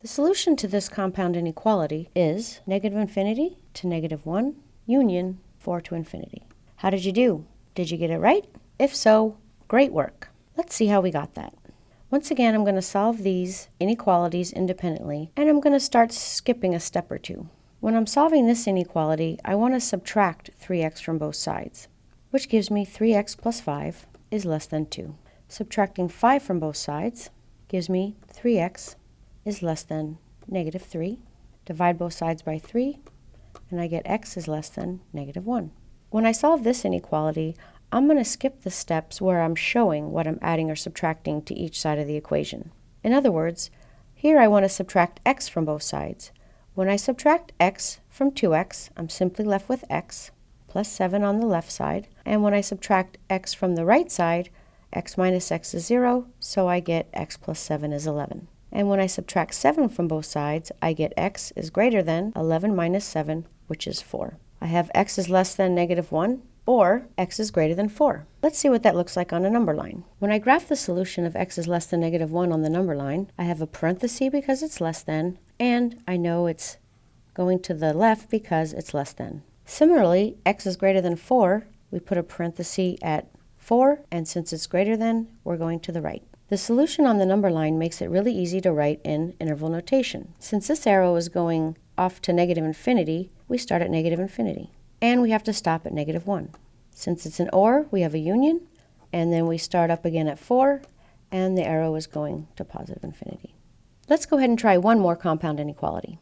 The solution to this compound inequality is negative infinity to negative 1 union 4 to infinity. How did you do? Did you get it right? If so, great work. Let's see how we got that. Once again, I'm going to solve these inequalities independently, and I'm going to start skipping a step or two. When I'm solving this inequality, I want to subtract 3x from both sides, which gives me 3x plus 5 is less than 2. Subtracting 5 from both sides gives me 3x is less than negative 3. Divide both sides by 3, and I get x is less than negative 1. When I solve this inequality, I'm going to skip the steps where I'm showing what I'm adding or subtracting to each side of the equation. In other words, here I want to subtract x from both sides. When I subtract x from 2x, I'm simply left with x plus 7 on the left side. And when I subtract x from the right side, x minus x is 0, so I get x plus 7 is 11. And when I subtract 7 from both sides, I get x is greater than 11 minus 7, which is 4. I have x is less than negative 1, or x is greater than 4. Let's see what that looks like on a number line. When I graph the solution of x is less than negative 1 on the number line, I have a parenthesis because it's less than, and I know it's going to the left because it's less than. Similarly, x is greater than 4, we put a parenthesis at 4, and since it's greater than, we're going to the right. The solution on the number line makes it really easy to write in interval notation. Since this arrow is going off to negative infinity, we start at negative infinity. And we have to stop at negative 1. Since it's an OR, we have a union, and then we start up again at 4, and the arrow is going to positive infinity. Let's go ahead and try one more compound inequality.